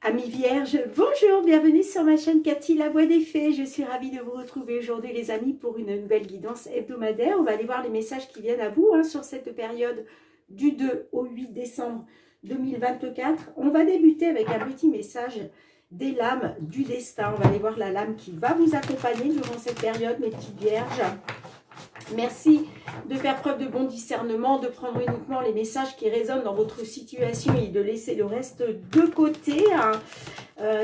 Amis vierges, bonjour, bienvenue sur ma chaîne Cathy, la voix des fées. Je suis ravie de vous retrouver aujourd'hui les amis pour une nouvelle guidance hebdomadaire. On va aller voir les messages qui viennent à vous sur cette période du 2 au 8 décembre 2024. On va débuter avec un petit message des lames du destin. On va aller voir la lame qui va vous accompagner durant cette période, mes petites vierges. Merci de faire preuve de bon discernement, de prendre uniquement les messages qui résonnent dans votre situation et de laisser le reste de côté.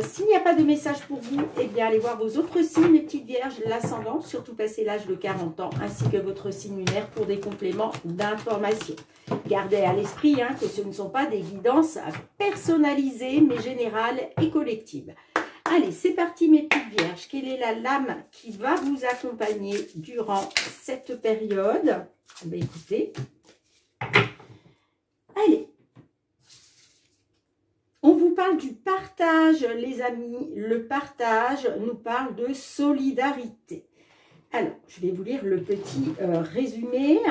S'il n'y a pas de message pour vous, eh bien allez voir vos autres signes, les petites vierges, l'ascendant, surtout passé l'âge de 40 ans, ainsi que votre signe lunaire pour des compléments d'information. Gardez à l'esprit que ce ne sont pas des guidances personnalisées, mais générales et collectives. Allez, c'est parti mes petites vierges. Quelle est la lame qui va vous accompagner durant cette période? Écoutez. Allez. On vous parle du partage, les amis. Le partage nous parle de solidarité. Alors, je vais vous lire le petit résumé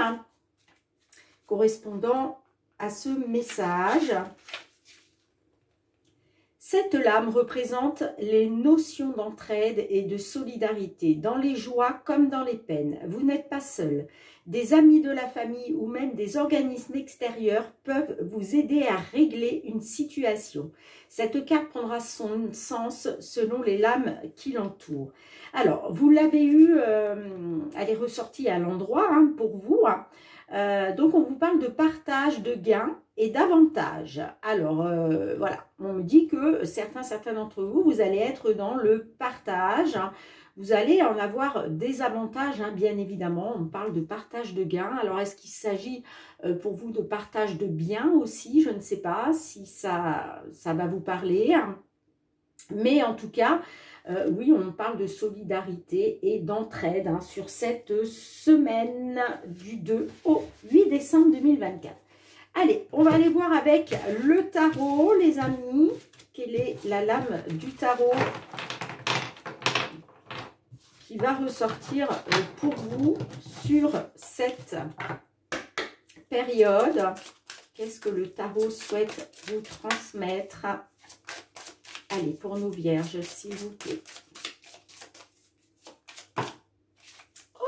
correspondant à ce message. Cette lame représente les notions d'entraide et de solidarité, dans les joies comme dans les peines. Vous n'êtes pas seul. Des amis de la famille ou même des organismes extérieurs peuvent vous aider à régler une situation. Cette carte prendra son sens selon les lames qui l'entourent. Alors, vous l'avez eu, elle est ressortie à l'endroit pour vous. Donc, on vous parle de partage de gains et d'avantages. Alors, voilà, on me dit que certains d'entre vous, vous allez être dans le partage. Vous allez en avoir des avantages, bien évidemment. On parle de partage de gains. Alors, est-ce qu'il s'agit pour vous de partage de biens aussi? Je ne sais pas si ça va vous parler. Mais en tout cas, oui, on parle de solidarité et d'entraide sur cette semaine du 2 au 8 décembre 2024. Allez, on va aller voir avec le tarot, les amis. Quelle est la lame du tarot qui va ressortir pour vous sur cette période? Qu'est-ce que le tarot souhaite vous transmettre? Allez, pour nos vierges, s'il vous plaît.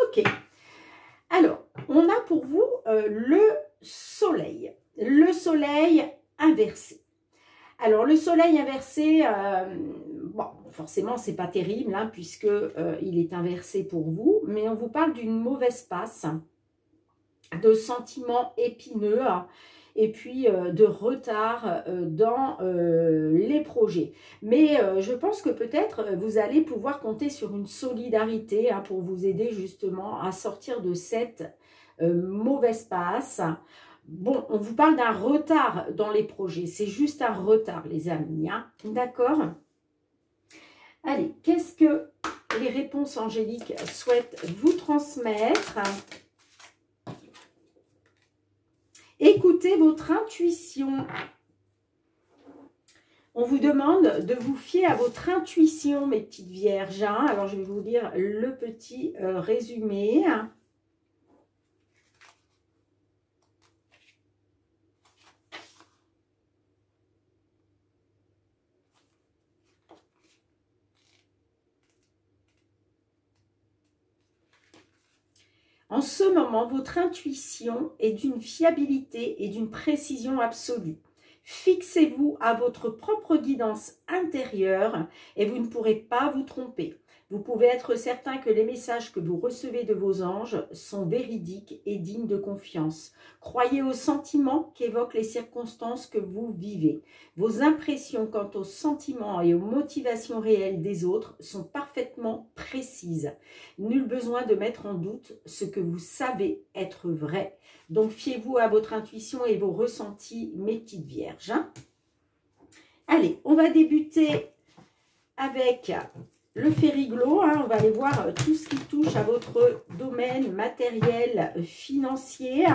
Ok. Alors, on a pour vous le soleil. Le soleil inversé. Alors, le soleil inversé, bon, forcément, c'est pas terrible, puisque il est inversé pour vous. Mais on vous parle d'une mauvaise passe, de sentiments épineux, et puis de retard dans les projets. Mais je pense que peut-être vous allez pouvoir compter sur une solidarité pour vous aider justement à sortir de cette mauvaise passe. Bon, on vous parle d'un retard dans les projets. C'est juste un retard, les amis. D'accord? Allez, qu'est-ce que les réponses angéliques souhaitent vous transmettre? Écoutez votre intuition. On vous demande de vous fier à votre intuition, mes petites vierges. Alors, je vais vous lire le petit résumé. En ce moment, votre intuition est d'une fiabilité et d'une précision absolue. Fixez-vous à votre propre guidance intérieure et vous ne pourrez pas vous tromper. Vous pouvez être certain que les messages que vous recevez de vos anges sont véridiques et dignes de confiance. Croyez aux sentiments qu'évoquent les circonstances que vous vivez. Vos impressions quant aux sentiments et aux motivations réelles des autres sont parfaitement précises. Nul besoin de mettre en doute ce que vous savez être vrai. Donc, fiez-vous à votre intuition et vos ressentis, mes petites vierges. Allez, on va débuter avec le Fériglo. On va aller voir tout ce qui touche à votre domaine matériel, financier.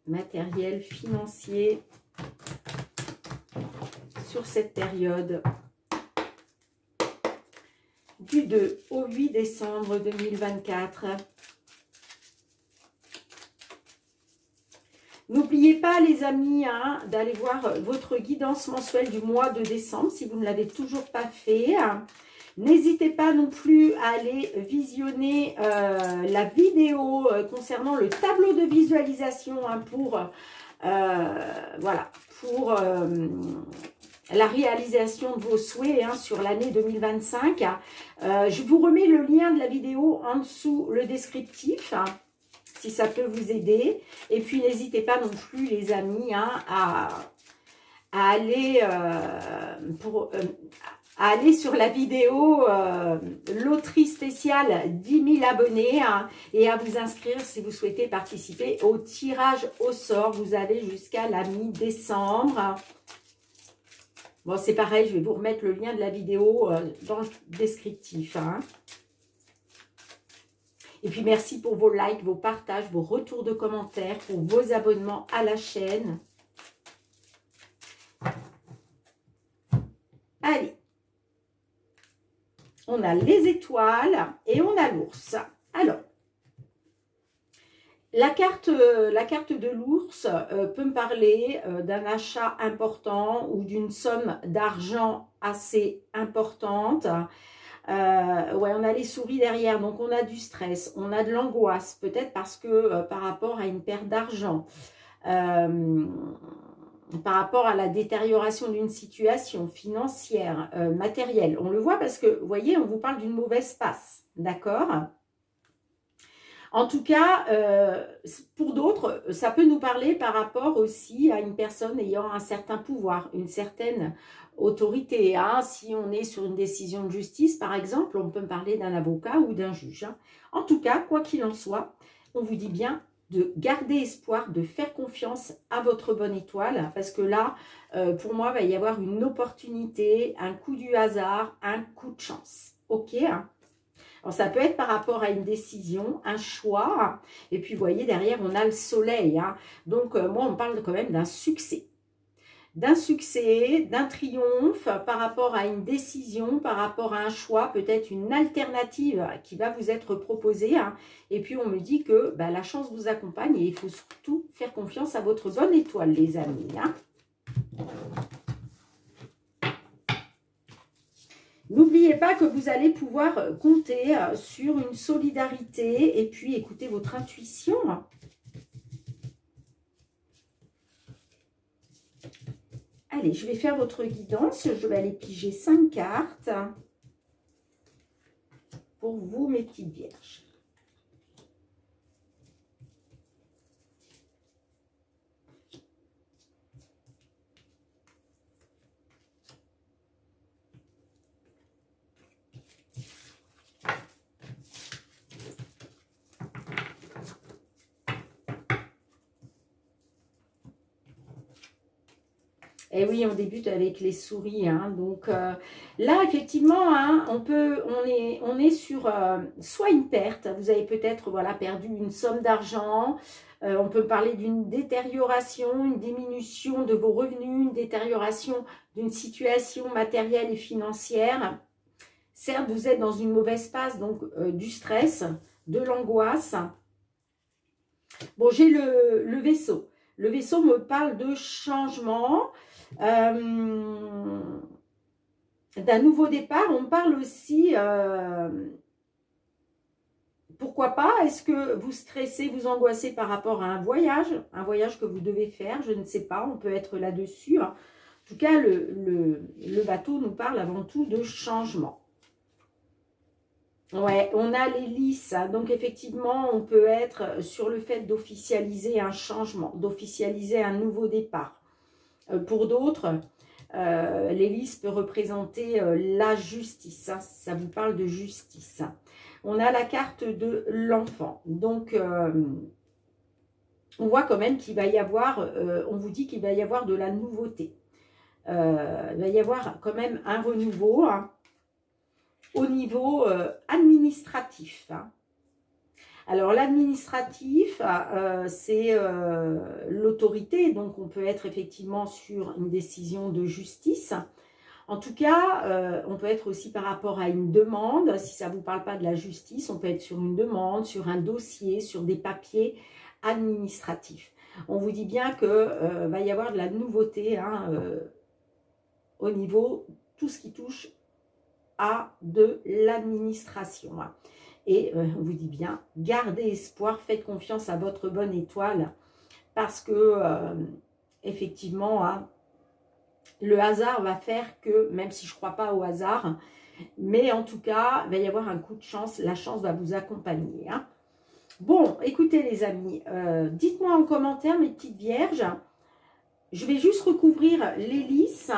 Matériel, financier sur cette période du 2 au 8 décembre 2024. N'oubliez pas les amis hein, d'aller voir votre guidance mensuelle du mois de décembre si vous ne l'avez toujours pas fait. N'hésitez pas non plus à aller visionner la vidéo concernant le tableau de visualisation hein, pour, voilà, pour la réalisation de vos souhaits hein, sur l'année 2025. Je vous remets le lien de la vidéo en dessous le descriptif, hein, si ça peut vous aider. Et puis, n'hésitez pas non plus, les amis, hein, à aller aller sur la vidéo loterie spéciale 10 000 abonnés hein, et à vous inscrire si vous souhaitez participer au tirage au sort. Vous avez jusqu'à la mi-décembre. Bon, c'est pareil, je vais vous remettre le lien de la vidéo dans le descriptif. Hein. Et puis, merci pour vos likes, vos partages, vos retours de commentaires, pour vos abonnements à la chaîne. Allez. On a les étoiles et on a l'ours. Alors, la carte de l'ours peut me parler d'un achat important ou d'une somme d'argent assez importante. Ouais, on a les souris derrière, donc on a du stress, on a de l'angoisse, peut-être parce que par rapport à une perte d'argent, par rapport à la détérioration d'une situation financière, matérielle. On le voit parce que, vous voyez, on vous parle d'une mauvaise passe, d'accord ? En tout cas, pour d'autres, ça peut nous parler par rapport aussi à une personne ayant un certain pouvoir, une certaine autorité. Hein. Si on est sur une décision de justice, par exemple, on peut me parler d'un avocat ou d'un juge. Hein. En tout cas, quoi qu'il en soit, on vous dit bien de garder espoir, de faire confiance à votre bonne étoile, parce que là, pour moi, il va y avoir une opportunité, un coup du hasard, un coup de chance. Ok hein. Alors, ça peut être par rapport à une décision, un choix, et puis, vous voyez, derrière, on a le soleil. Hein. Donc, moi, on parle quand même d'un succès. D'un succès, d'un triomphe par rapport à une décision, par rapport à un choix, peut-être une alternative qui va vous être proposée. Hein. Et puis, on me dit que bah, la chance vous accompagne et il faut surtout faire confiance à votre bonne étoile, les amis. Hein. N'oubliez pas que vous allez pouvoir compter sur une solidarité et puis écouter votre intuition. Allez, je vais faire votre guidance. Je vais aller piger 5 cartes pour vous, mes petites vierges. Et oui, on débute avec les souris. Hein. Donc là, effectivement, hein, on est sur soit une perte. Vous avez peut-être voilà, perdu une somme d'argent. On peut parler d'une détérioration, une diminution de vos revenus, une détérioration d'une situation matérielle et financière. Certes, vous êtes dans une mauvaise passe, donc du stress, de l'angoisse. Bon, j'ai le vaisseau. Le vaisseau me parle de changement. D'un nouveau départ. On parle aussi, pourquoi pas, est-ce que vous stressez, vous angoissez par rapport à un voyage que vous devez faire, je ne sais pas, on peut être là-dessus. En tout cas, le bateau nous parle avant tout de changement. Ouais, on a l'hélice, hein, donc effectivement, on peut être sur le fait d'officialiser un changement, d'officialiser un nouveau départ. Pour d'autres, l'hélice peut représenter la justice. Hein, ça vous parle de justice. On a la carte de l'enfant. Donc, on voit quand même qu'il va y avoir, on vous dit qu'il va y avoir de la nouveauté. Il va y avoir quand même un renouveau hein, au niveau administratif. Hein. Alors, l'administratif, c'est l'autorité, donc on peut être effectivement sur une décision de justice. En tout cas, on peut être aussi par rapport à une demande. Si ça ne vous parle pas de la justice, on peut être sur une demande, sur un dossier, sur des papiers administratifs. On vous dit bien que va y avoir de la nouveauté hein, au niveau tout ce qui touche à de l'administration. Hein. Et on vous dit bien, gardez espoir, faites confiance à votre bonne étoile, parce que effectivement, hein, le hasard va faire que, même si je ne crois pas au hasard, mais en tout cas, il va y avoir un coup de chance, la chance va vous accompagner. Hein. Bon, écoutez les amis, dites-moi en commentaire mes petites vierges, je vais juste recouvrir l'hélice.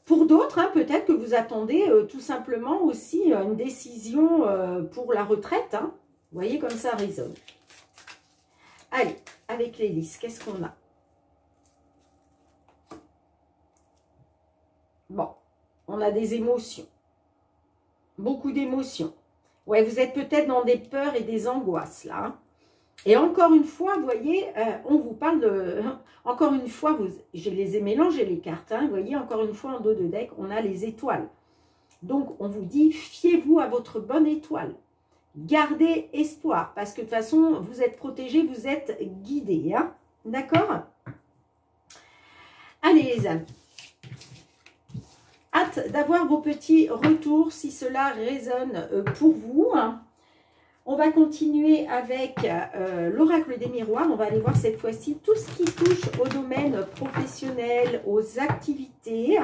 Pour d'autres, hein, peut-être que vous attendez tout simplement aussi une décision pour la retraite. Hein. Vous voyez comme ça résonne. Allez, avec l'hélice, qu'est-ce qu'on a? Bon, on a des émotions. Beaucoup d'émotions. Ouais, vous êtes peut-être dans des peurs et des angoisses là. Hein. Et encore une fois, vous voyez, on vous parle de... Encore une fois, je les ai mélangées les cartes. Hein, vous voyez, encore une fois, en dos de deck, on a les étoiles. Donc, on vous dit, fiez-vous à votre bonne étoile. Gardez espoir, parce que de toute façon, vous êtes protégés, vous êtes guidés. Hein, d'accord? Allez, les amis. Hâte d'avoir vos petits retours, si cela résonne pour vous. Hein. On va continuer avec l'oracle des miroirs. On va aller voir cette fois-ci tout ce qui touche au domaine professionnel, aux activités.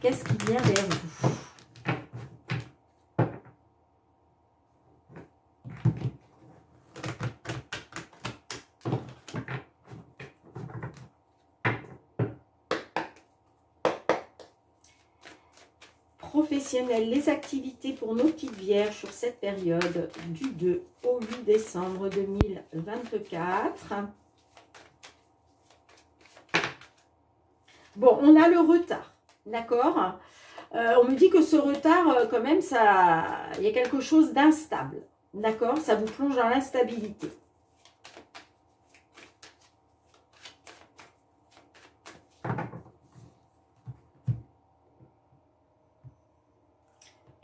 Qu'est-ce qui vient vers vous? Professionnel, les activités pour nos petites vierges sur cette période du 2 au 8 décembre 2024. Bon, on a le retard, d'accord? On me dit que ce retard, quand même, il y a quelque chose d'instable, d'accord? Ça vous plonge dans l'instabilité.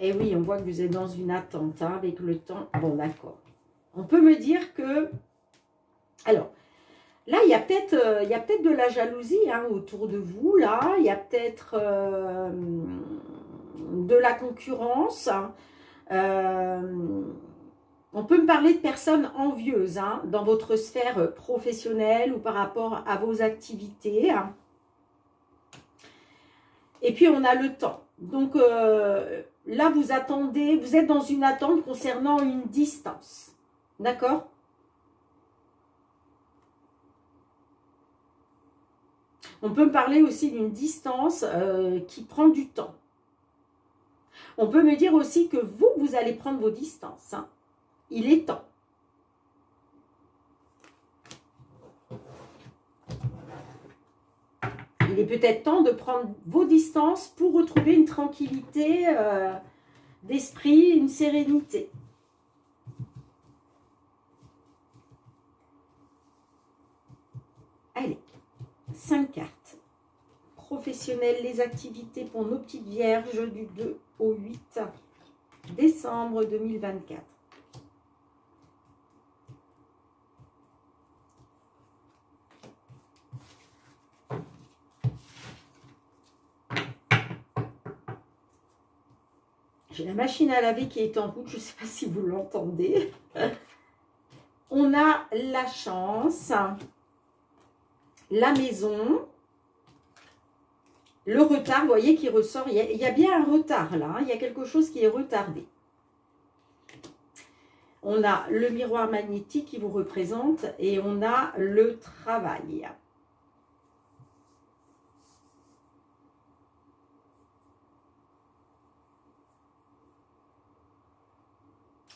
Et oui, on voit que vous êtes dans une attente hein, avec le temps. Bon, d'accord. On peut me dire que... Alors, là, il y a peut-être de la jalousie hein, autour de vous. Là, il y a peut-être de la concurrence. Hein. On peut me parler de personnes envieuses hein, dans votre sphère professionnelle ou par rapport à vos activités. Hein. Et puis, on a le temps. Donc, là, vous attendez, vous êtes dans une attente concernant une distance. D'accord? On peut me parler aussi d'une distance qui prend du temps. On peut me dire aussi que vous allez prendre vos distances. Hein. Il est temps. Il est peut-être temps de prendre vos distances pour retrouver une tranquillité d'esprit, une sérénité. Allez, 5 cartes. Professionnel, les activités pour nos petites vierges du 2 au 8 décembre 2024. J'ai la machine à laver qui est en route, je ne sais pas si vous l'entendez. On a la chance, la maison, le retard, vous voyez, qui ressort. Il y a bien un retard là, hein, il y a quelque chose qui est retardé. On a le miroir magnétique qui vous représente et on a le travail.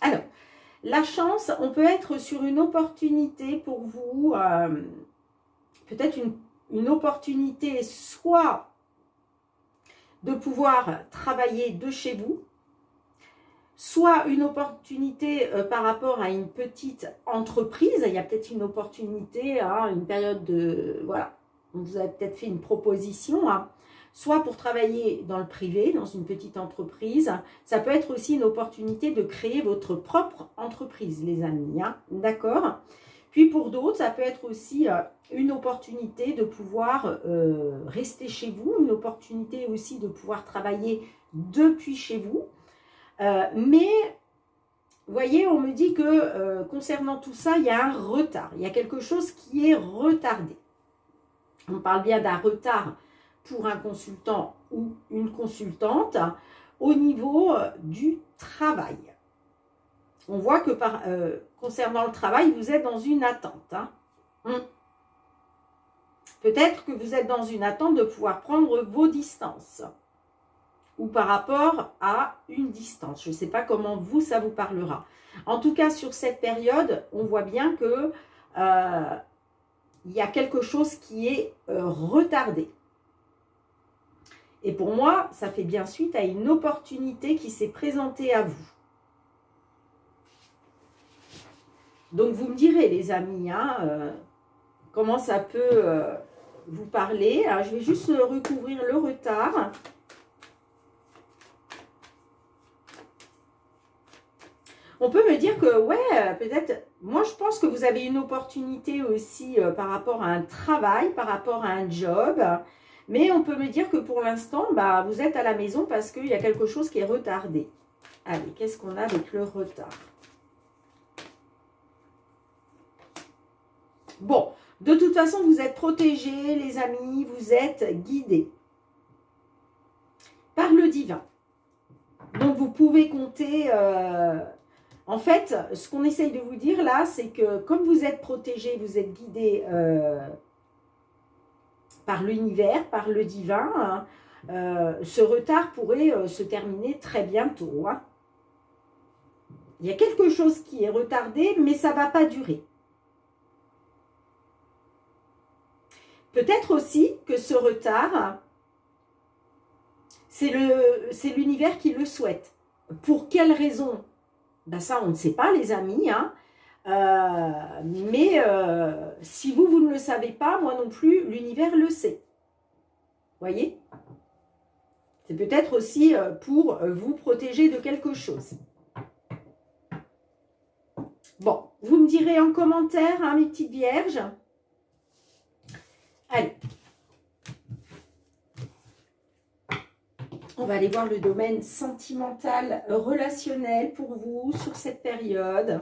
Alors, la chance, on peut être sur une opportunité pour vous, peut-être une opportunité soit de pouvoir travailler de chez vous, soit une opportunité par rapport à une petite entreprise. Il y a peut-être une opportunité, hein, une période de... Voilà. On vous a peut-être fait une proposition, hein, soit pour travailler dans le privé, dans une petite entreprise. Ça peut être aussi une opportunité de créer votre propre entreprise, les amis. Hein, d'accord? Puis pour d'autres, ça peut être aussi une opportunité de pouvoir rester chez vous, une opportunité aussi de pouvoir travailler depuis chez vous. Mais, vous voyez, on me dit que concernant tout ça, il y a un retard. Il y a quelque chose qui est retardé. On parle bien d'un retard pour un consultant ou une consultante au niveau du travail. On voit que concernant le travail, vous êtes dans une attente. Hein. Peut-être que vous êtes dans une attente de pouvoir prendre vos distances ou par rapport à une distance. Je ne sais pas comment vous, ça vous parlera. En tout cas, sur cette période, on voit bien que il y a quelque chose qui est retardé. Et pour moi, ça fait bien suite à une opportunité qui s'est présentée à vous. Donc, vous me direz, les amis, hein, comment ça peut vous parler. Alors, je vais juste recouvrir le retard. On peut me dire que, ouais, peut-être, moi je pense que vous avez une opportunité aussi par rapport à un travail, par rapport à un job. Mais on peut me dire que pour l'instant, bah, vous êtes à la maison parce qu'il y a quelque chose qui est retardé. Allez, qu'est-ce qu'on a avec le retard? Bon, de toute façon, vous êtes protégés, les amis, vous êtes guidés par le divin. Donc, vous pouvez compter... En fait, ce qu'on essaye de vous dire là, c'est que comme vous êtes protégés, vous êtes guidés par l'univers, par le divin, ce retard pourrait se terminer très bientôt. Hein. Il y a quelque chose qui est retardé, mais ça ne va pas durer. Peut-être aussi que ce retard, c'est l'univers qui le souhaite. Pour quelle raison? Ben ça, on ne sait pas, les amis. Hein. Mais si vous ne le savez pas, moi non plus, l'univers le sait. Voyez? C'est peut-être aussi pour vous protéger de quelque chose. Bon, vous me direz en commentaire, hein, mes petites vierges. Allez. On va aller voir le domaine sentimental, relationnel pour vous sur cette période.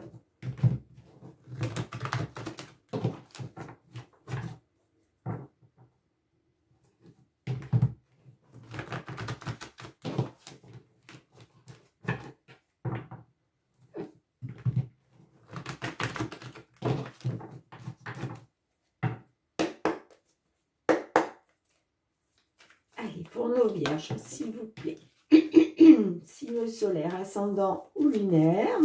Pour nos vierges, s'il vous plaît. Signe solaire, ascendant ou lunaire.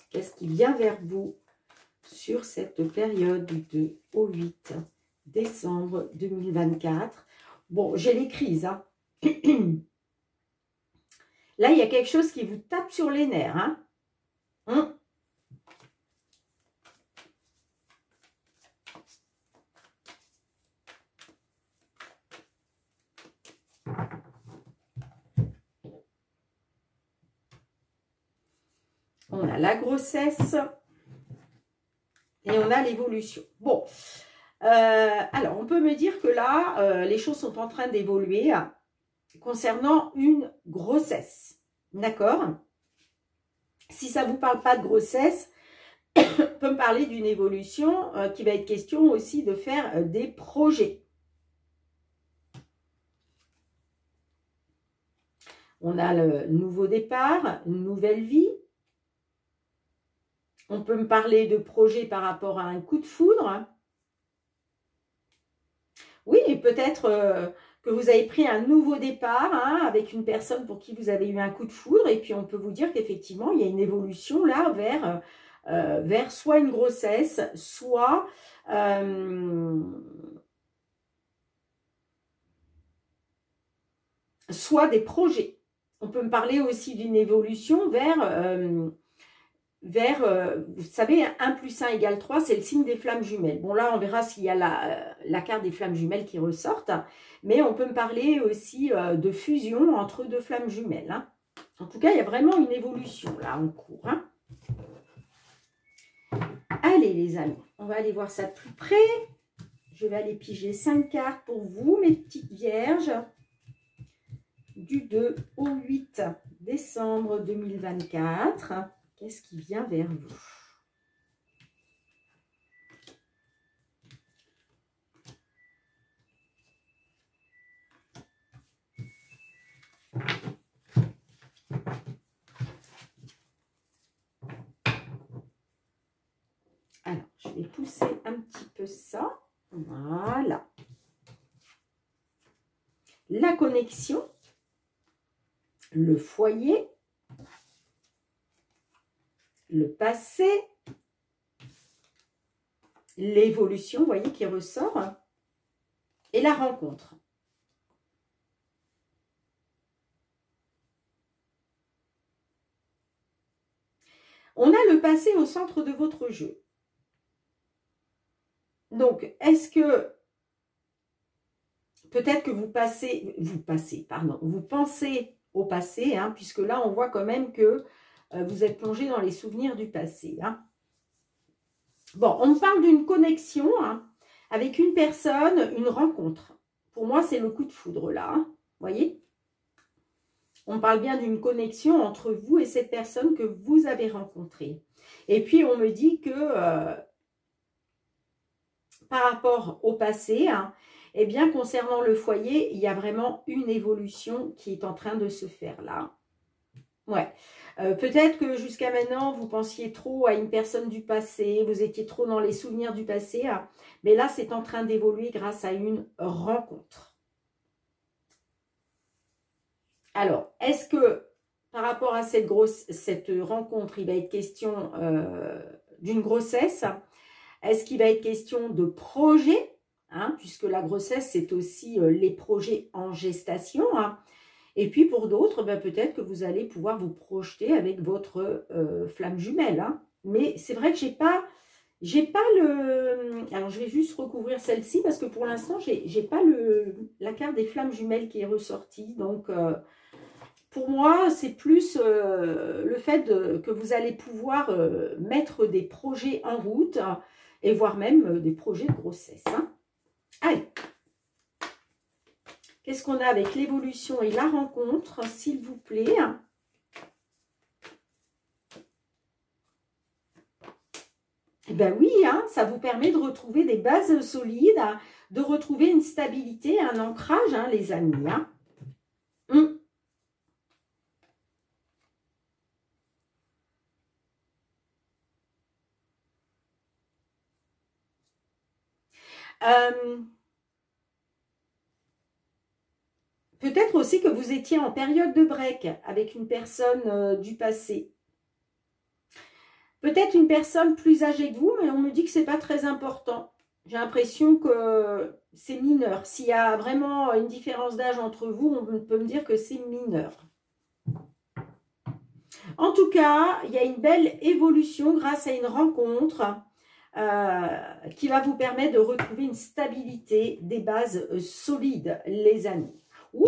Qu'est-ce qui vient vers vous sur cette période du 2 au 8 décembre 2024? Bon, j'ai les crises. Hein. Là, il y a quelque chose qui vous tape sur les nerfs. Hein. On a la grossesse et on a l'évolution. Bon, alors on peut me dire que là, les choses sont en train d'évoluer concernant une grossesse. D'accord? Si ça ne vous parle pas de grossesse, on peut me parler d'une évolution qui va être question aussi de faire des projets. On a le nouveau départ, une nouvelle vie. On peut me parler de projet par rapport à un coup de foudre. Oui, peut-être que vous avez pris un nouveau départ hein, avec une personne pour qui vous avez eu un coup de foudre. Et puis, on peut vous dire qu'effectivement, il y a une évolution là vers soit une grossesse, soit des projets. On peut me parler aussi d'une évolution vers vers, vous savez, 1 plus 1 égale 3, c'est le signe des flammes jumelles. Bon, là, on verra s'il y a la carte des flammes jumelles qui ressortent, mais on peut me parler aussi de fusion entre deux flammes jumelles. Hein. En tout cas, il y a vraiment une évolution là en cours. Hein. Allez, les amis, on va aller voir ça de plus près. Je vais aller piger 5 cartes pour vous, mes petites vierges, du 2 au 8 décembre 2024. Qu'est-ce qui vient vers vous? Alors, je vais pousser un petit peu ça. Voilà. La connexion, le foyer, le passé, l'évolution, vous voyez, qui ressort, et la rencontre. On a le passé au centre de votre jeu. Donc, est-ce que peut-être que vous pensez au passé, hein, puisque là, on voit quand même que vous êtes plongé dans les souvenirs du passé. Hein. Bon, on me parle d'une connexion hein, avec une personne, une rencontre. Pour moi, c'est le coup de foudre là, hein, vous voyez? On parle bien d'une connexion entre vous et cette personne que vous avez rencontrée. Et puis, on me dit que par rapport au passé, hein, eh bien, concernant le foyer, il y a vraiment une évolution qui est en train de se faire là. Ouais. Peut-être que jusqu'à maintenant, vous pensiez trop à une personne du passé, vous étiez trop dans les souvenirs du passé, hein, mais là, c'est en train d'évoluer grâce à une rencontre. Alors, est-ce que par rapport à cette rencontre, il va être question d'une grossesse? Est-ce qu'il va être question de projet, hein, puisque la grossesse, c'est aussi les projets en gestation. Hein. Et puis pour d'autres, ben, peut-être que vous allez pouvoir vous projeter avec votre flamme jumelle. Hein. Mais c'est vrai que j'ai pas le... Alors, je vais juste recouvrir celle-ci parce que pour l'instant, j'ai pas la carte des flammes jumelles qui est ressortie. Donc, pour moi, c'est plus le fait que vous allez pouvoir mettre des projets en route et voire même des projets de grossesse. Hein. Allez. Qu'est-ce qu'on a avec l'évolution et la rencontre, s'il vous plaît? Eh bien oui, hein, ça vous permet de retrouver des bases solides, de retrouver une stabilité, un ancrage, hein, les amis. Hein. Peut-être aussi que vous étiez en période de break avec une personne du passé. Peut-être une personne plus âgée que vous, mais on me dit que ce n'est pas très important. J'ai l'impression que c'est mineur. S'il y a vraiment une différence d'âge entre vous, on peut me dire que c'est mineur. En tout cas, il y a une belle évolution grâce à une rencontre qui va vous permettre de retrouver une stabilité, des bases solides, les amis.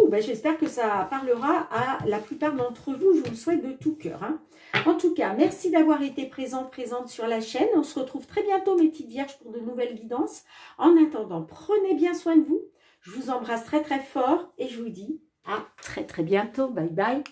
Ben j'espère que ça parlera à la plupart d'entre vous. Je vous le souhaite de tout cœur. Hein. En tout cas, merci d'avoir été présente sur la chaîne. On se retrouve très bientôt, mes petites vierges, pour de nouvelles guidances. En attendant, prenez bien soin de vous. Je vous embrasse très très fort et je vous dis à très très bientôt. Bye bye.